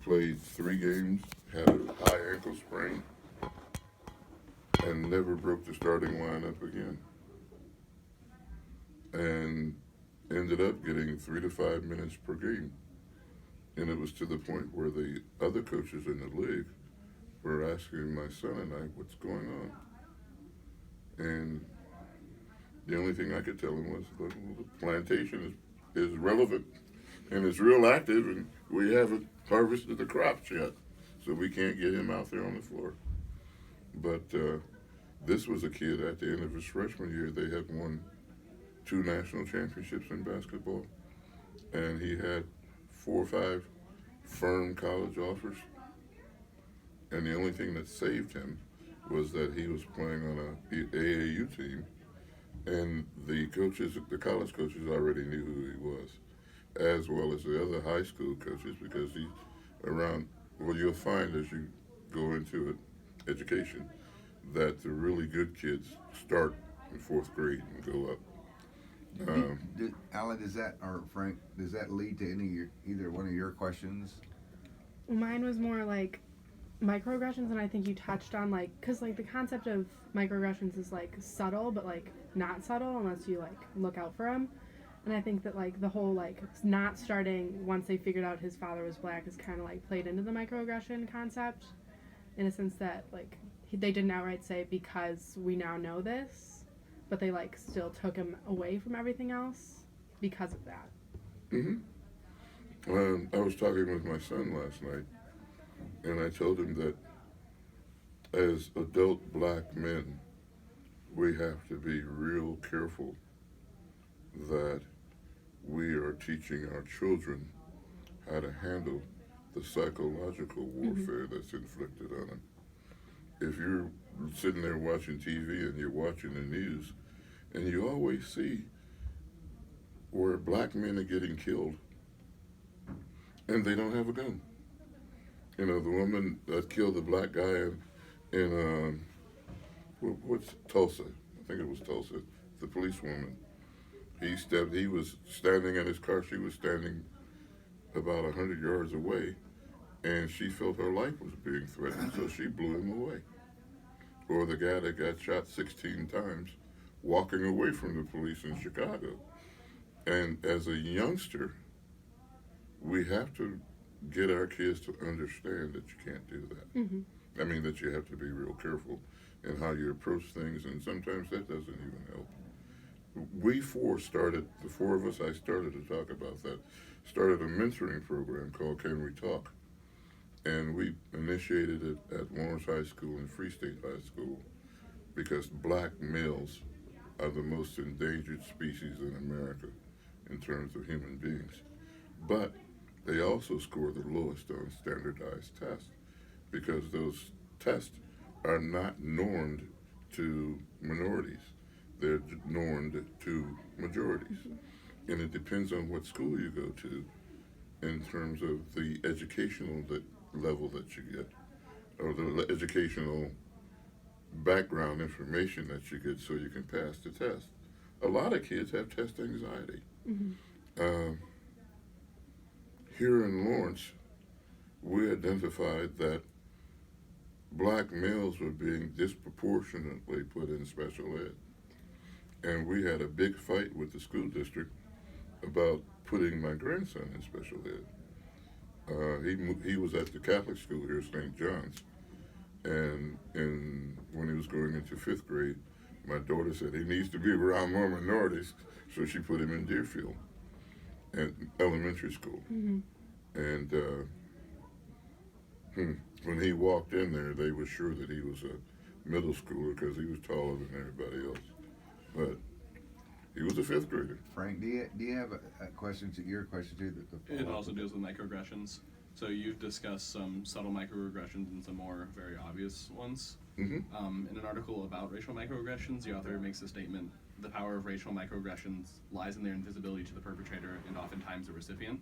played 3 games, had a high ankle sprain, and never broke the starting lineup again. And ended up getting 3 to 5 minutes per game. And it was to the point where the other coaches in the league were asking my son and I, what's going on? And the only thing I could tell him was, well, the plantation is relevant and it's real active, and we haven't harvested the crops yet, so we can't get him out there on the floor. But this was a kid at the end of his freshman year. They had won 2 national championships in basketball, and he had 4 or 5 firm college offers. And the only thing that saved him was that he was playing on a AAU team, and the coaches, the college coaches, already knew who he was, as well as the other high school coaches, because he's around. Well, you'll find as you go into it, education, that the really good kids start in 4th grade and go up. Alan, does that, or Frank, does that lead to any of your, either one of your questions? Mine was more like microaggressions, and I think you touched on, like, because like the concept of microaggressions is like subtle, but like not subtle unless you like look out for them. And I think that like the whole like not starting once they figured out his father was black is kind of like played into the microaggression concept, in a sense that like they didn't outright say because we now know this, but they like still took him away from everything else because of that. I was talking with my son last night, and I told him that as adult black men, we have to be real careful that we are teaching our children how to handle the psychological warfare that's inflicted on them. If you're sitting there watching TV and you're watching the news, and you always see where black men are getting killed and they don't have a gun. You know, the woman that killed the black guy in what's Tulsa? I think it was Tulsa. The policewoman. He was standing in his car. She was standing about 100 yards away, and she felt her life was being threatened, so she blew him away. Or the guy that got shot 16 times walking away from the police in Chicago. And as a youngster, we have to get our kids to understand that you can't do that. I mean, that you have to be real careful in how you approach things, and sometimes that doesn't even help. We the 4 of us, I started to talk about that, started a mentoring program called Can We Talk? And we initiated it at Lawrence High School and Free State High School because black males are the most endangered species in America in terms of human beings. But they also score the lowest on standardized tests because those tests are not normed to minorities. They're normed to majorities. And it depends on what school you go to in terms of the educational level that you get, or the educational background information that you get so you can pass the test. A lot of kids have test anxiety. Here in Lawrence, we identified that black males were being disproportionately put in special ed. And we had a big fight with the school district about putting my grandson in special ed. He was at the Catholic school here, St. John's, and when he was going into 5th grade, my daughter said he needs to be around more minorities, so she put him in Deerfield, at elementary school. And when he walked in there, they were sure that he was a middle schooler because he was taller than everybody else. But he was a 5th grader. Frank, do you have a question to your question too? It also deals with microaggressions. So you've discussed some subtle microaggressions and some more very obvious ones. In an article about racial microaggressions, the author makes a statement: the power of racial microaggressions lies in their invisibility to the perpetrator and oftentimes the recipient.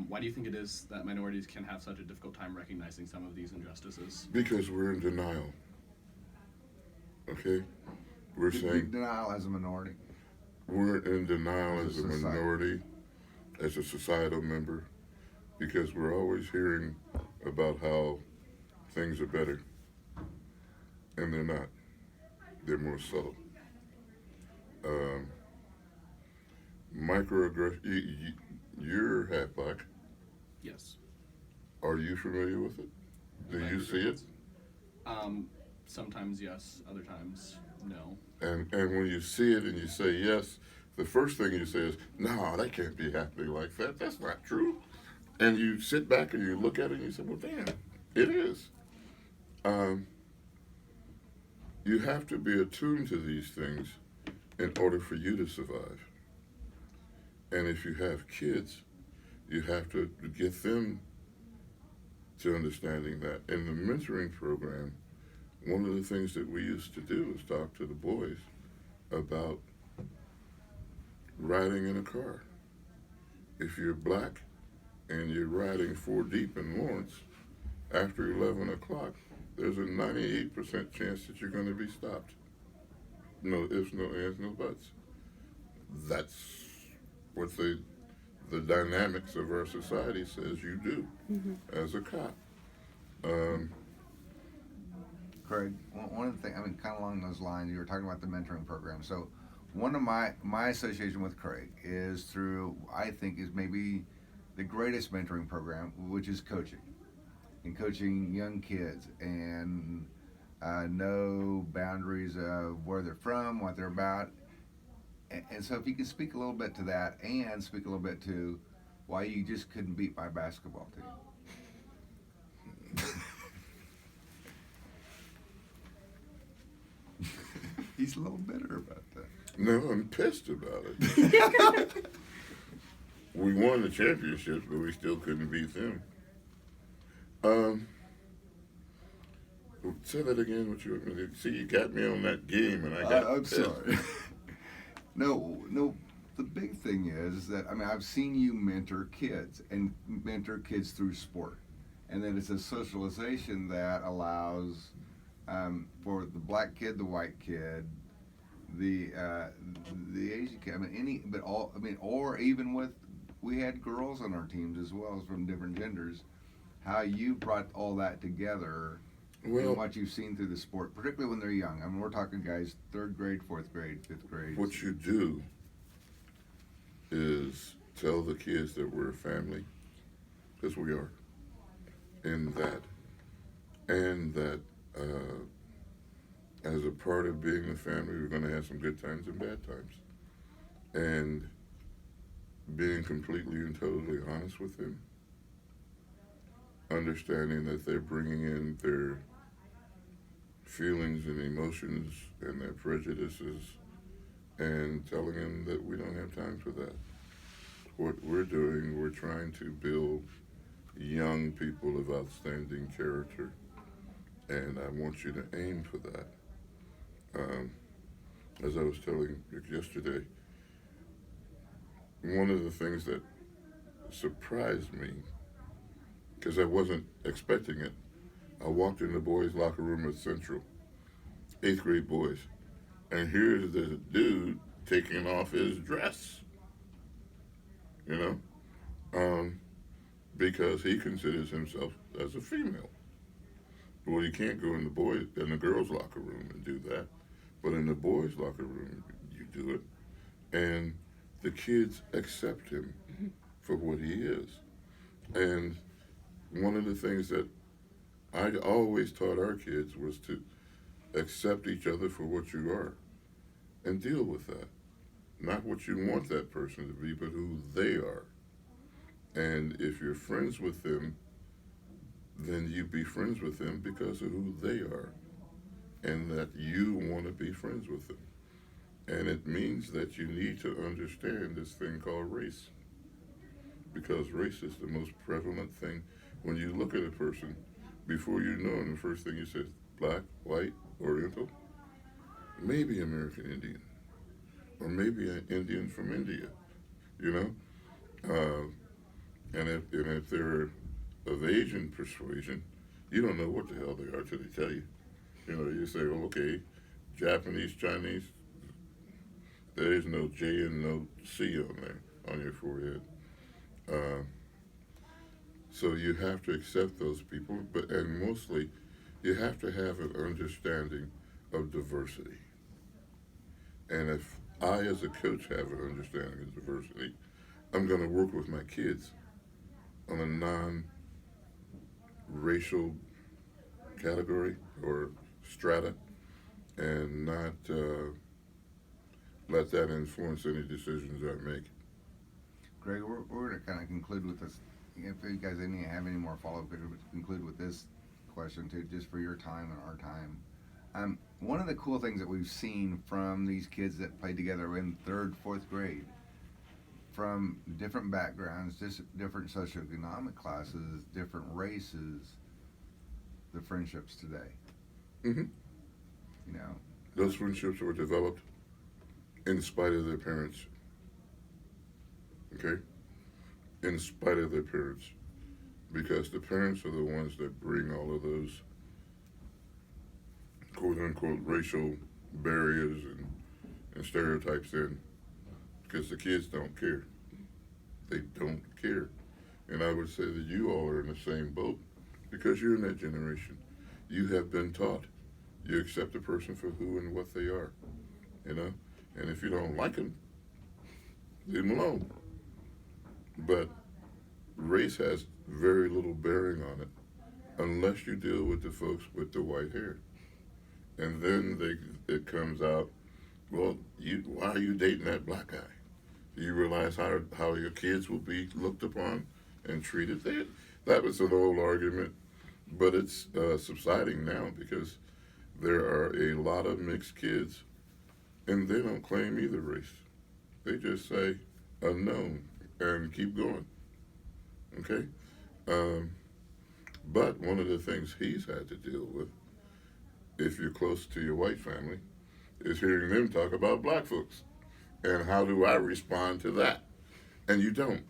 Why do you think it is that minorities can have such a difficult time recognizing some of these injustices? Because we're in denial. Okay? We're saying denial as a minority. We're in denial as a minority, as a societal member. because we're always hearing about how things are better, and they're not. They're more subtle. Um, Microaggression. You're half black. Yes. Are you familiar with it? Do you see it? Sometimes yes, other times no. And when you see it and you say yes, the first thing you say is, "No, that can't be happening like that. That's not true." And you sit back and you look at it and you say, "Well, damn, it is." Um, you have to be attuned to these things in order for you to survive. And if you have kids, you have to get them to understanding that. In the mentoring program, one of the things that we used to do is talk to the boys about riding in a car. If you're black and you're riding 4 deep in Lawrence, after 11 o'clock, there's a 98% chance that you're going to be stopped. No ifs, no ands, no buts. That's what the dynamics of our society says you do as a cop. Craig, one of the things, I mean, kind of along those lines, you were talking about the mentoring program. So one of my association with Craig is through, I think, is maybe the greatest mentoring program, which is coaching. And coaching young kids and know boundaries of where they're from, what they're about. And so if you could speak a little bit to that and speak a little bit to why you just couldn't beat my basketball team. He's a little bitter about that. No, I'm pissed about it. We won the championship, but we still couldn't beat them. Say that again. What you see? You got me on that game, and I got. I'm pissed. sorry. No. The big thing is that, I mean, I've seen you mentor kids and mentor kids through sport, and then it's a socialization that allows for the black kid, the white kid, the Asian kid. I mean, or even with, we had girls on our teams as well from different genders. How you brought all that together. Well, and what you've seen through the sport, particularly when they're young. I mean, we're talking guys 3rd grade, 4th grade, 5th grade. what you do is tell the kids that we're a family, because we are, and that as a part of being a family, we're going to have some good times and bad times, and being completely and totally honest with them, understanding that they're bringing in their feelings and emotions and their prejudices, and telling them that we don't have time for that. What we're doing, we're trying to build young people of outstanding character, and I want you to aim for that. As I was telling Rick yesterday, one of the things that surprised me, because I wasn't expecting it, I walked in the boys' locker room at Central, 8th grade boys, and here's this dude taking off his dress, because he considers himself as a female. Well, you can't go in the girls' locker room and do that, but in the boys' locker room, you do it, and the kids accept him for what he is. And one of the things that I always taught our kids was to accept each other for what you are and deal with that. Not what you want that person to be, but who they are. And if you're friends with them, then you be friends with them because of who they are, and that you want to be friends with them. And it means that you need to understand this thing called race, because race is the most prevalent thing. When you look at a person, before you know him, the first thing you say is black, white, Oriental, maybe American Indian, or maybe an Indian from India, and if they're of Asian persuasion, you don't know what the hell they are till they tell you. You say, well, okay, Japanese, Chinese, there is no J and no C on there, on your forehead. So you have to accept those people, but and mostly you have to have an understanding of diversity. And if I, as a coach, have an understanding of diversity, I'm going to work with my kids on a non-racial category or strata, and not let that influence any decisions I make. Greg, we're going to kind of conclude with this. If you guys have any more follow-up, we're going to conclude with this question too, just for your time and our time. One of the cool things that we've seen from these kids that played together in third, fourth grade, from different backgrounds, just different socioeconomic classes, different races, the friendships today. Mm-hmm. You know, Those friendships were developed in spite of their parents. Okay? In spite of their parents. Because the parents are the ones that bring all of those quote unquote racial barriers and stereotypes in. Because the kids don't care. They don't care. And I would say that you all are in the same boat because you're in that generation. You have been taught. You accept a person for who and what they are. You know? And if you don't like them, leave them alone. But race has very little bearing on it unless you deal with the folks with the white hair. And then it comes out, well, why are you dating that black guy? Do you realize how your kids will be looked upon and treated? That was an old argument, but it's subsiding now because there are a lot of mixed kids, and they don't claim either race. They just say unknown and keep going. Okay? But one of the things he's had to deal with, if you're close to your white family, is hearing them talk about black folks. And how do I respond to that? And you don't.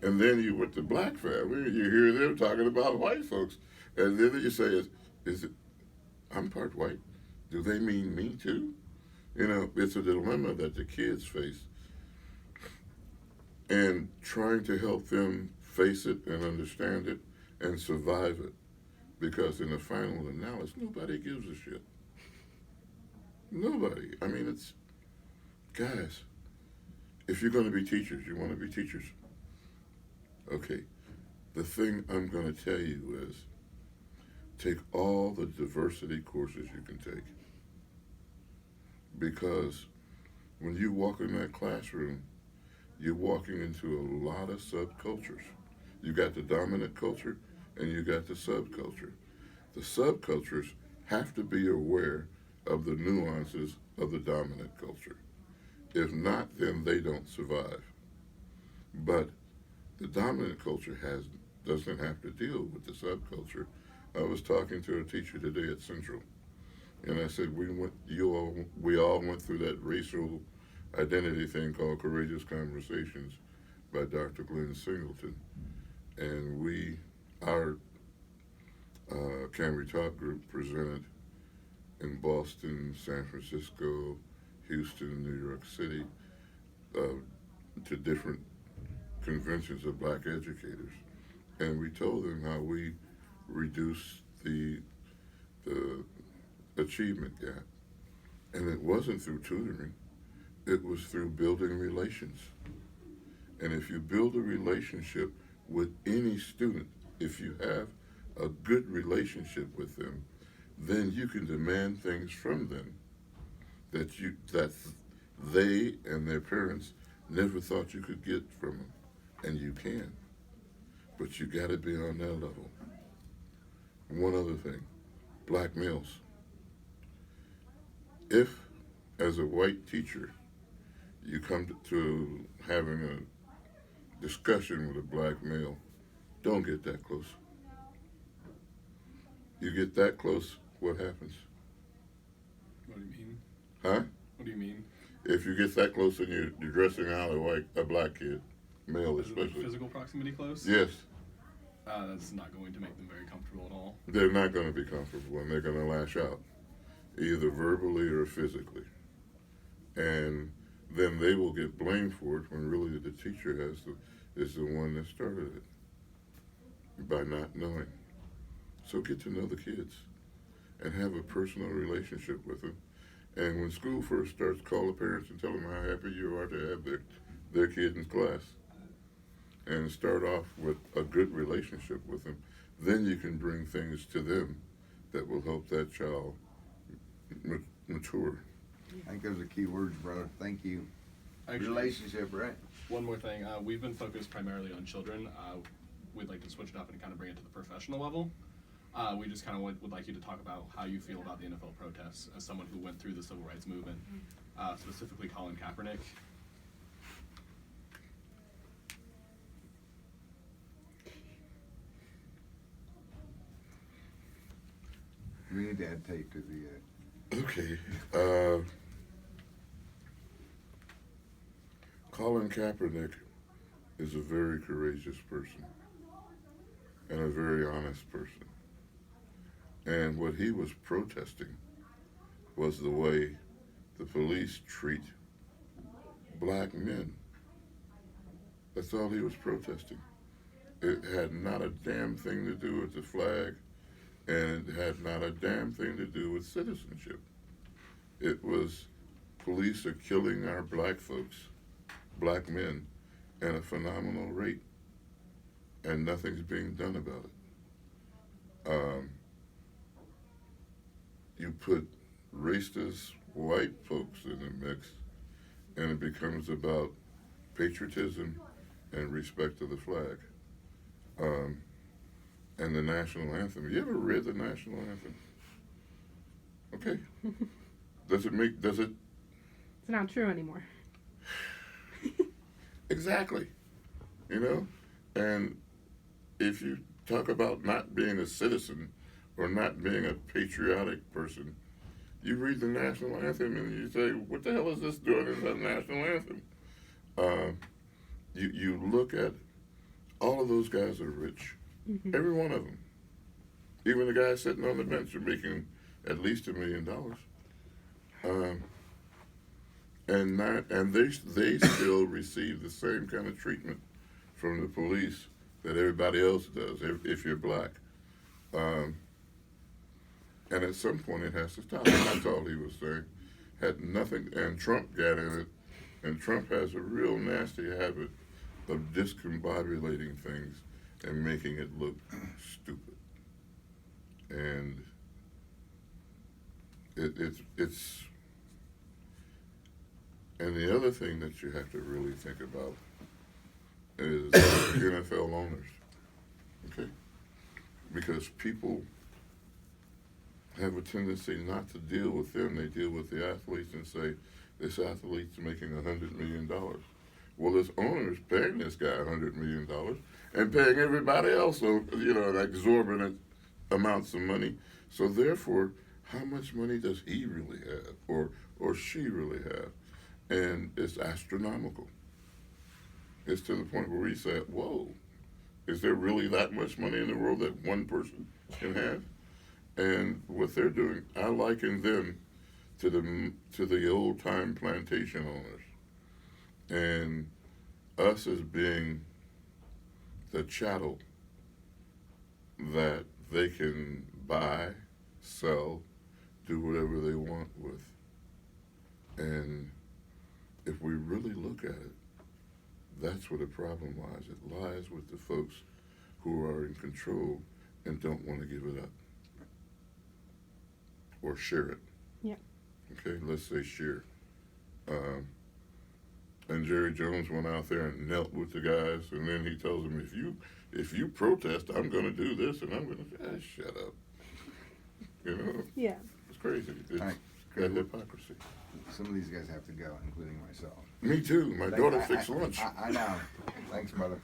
And then you with the black family, you hear them talking about white folks. And then you say, is it, I'm part white. Do they mean me too? You know, it's a dilemma that the kids face. And trying to help them face it and understand it and survive it. Because in the final analysis, nobody gives a shit. Nobody. I mean, it's, guys, if you're going to be teachers, you want to be teachers. Okay, the thing I'm going to tell you is take all the diversity courses you can take. Because when you walk in that classroom, you're walking into a lot of subcultures. You got the dominant culture and you got the subculture. The subcultures have to be aware of the nuances of the dominant culture. If not, then they don't survive. But the dominant culture doesn't have to deal with the subculture. I was talking to a teacher today at Central, and I said we all went through that racial identity thing called Courageous Conversations by Dr. Glenn Singleton, and our Can We Talk group presented in Boston, San Francisco, Houston, New York City, to different conventions of black educators. And we told them how we reduced the achievement gap. And it wasn't through tutoring, it was through building relations. And if you build a relationship with any student, if you have a good relationship with them, then you can demand things from them that they and their parents never thought you could get from them. And you can. But you got to be on that level. One other thing, black males. If, as a white teacher, you come to having a discussion with a black male, don't get that close. You get that close, what happens? What do you mean? Huh? What do you mean? If you get that close and you're dressing out a black kid, male Is it especially. physical proximity close? Yes, That's not going to make them very comfortable at all. they're not going to be comfortable and they're going to lash out, either verbally or physically. And then they will get blamed for it when really the teacher is the one that started it. by not knowing. So get to know the kids and have a personal relationship with them. And when school first starts, call the parents and tell them how happy you are to have their kid in class. And start off with a good relationship with them. Then you can bring things to them that will help that child mature. I think those are key words, brother. Thank you. Actually, Relationship, right? one more thing. We've been focused primarily on children. We'd like to switch it up and kind of bring it to the professional level. We just kind of would like you to talk about how you feel about the NFL protests as someone who went through the civil rights movement, specifically Colin Kaepernick. We need to add tape to the. Okay. Colin Kaepernick is a very courageous person and a very honest person. And what he was protesting was the way the police treat black men. That's all he was protesting. It had not a damn thing to do with the flag, and it had not a damn thing to do with citizenship. It was police are killing our black folks, black men, at a phenomenal rate, and nothing's being done about it. You put racist white folks in the mix, and it becomes about patriotism and respect to the flag. And the national anthem. You ever read the national anthem? Okay. Does it? It's not true anymore. Exactly. You know? And if you talk about not being a citizen or not being a patriotic person, you read the national anthem and you say, what the hell is this doing in the national anthem? You look at all of those guys are rich. Mm-hmm. Every one of them. Even the guys sitting on the bench are making at least $1 million. And they still receive the same kind of treatment from the police that everybody else does if you're black. And at some point it has to stop. And that's all he was saying. Had nothing, and Trump got in it, and Trump has a real nasty habit of discombobulating things and making it look stupid. And it's and the other thing that you have to really think about is NFL owners, okay? Because people have a tendency not to deal with them. They deal with the athletes and say, this athlete's making $100 million. Well, this owner's paying this guy $100 million and paying everybody else, exorbitant amounts of money. So therefore, how much money does he really have or she really have? And it's astronomical. It's to the point where we say, whoa, is there really that much money in the world that one person can have? And what they're doing, I liken them to the old-time plantation owners. And us as being the chattel that they can buy, sell, do whatever they want with. And if we really look at it, that's where the problem lies. It lies with the folks who are in control and don't want to give it up or share it. Yeah. Okay, let's say share. And Jerry Jones went out there and knelt with the guys, and then he tells them, if you protest, I'm going to do this, and I'm going to shut up. You know? Yeah. It's crazy. It's Right. that hypocrisy. Some of these guys have to go, including myself. Me too. My daughter fixed lunch. I know. Thanks, brother.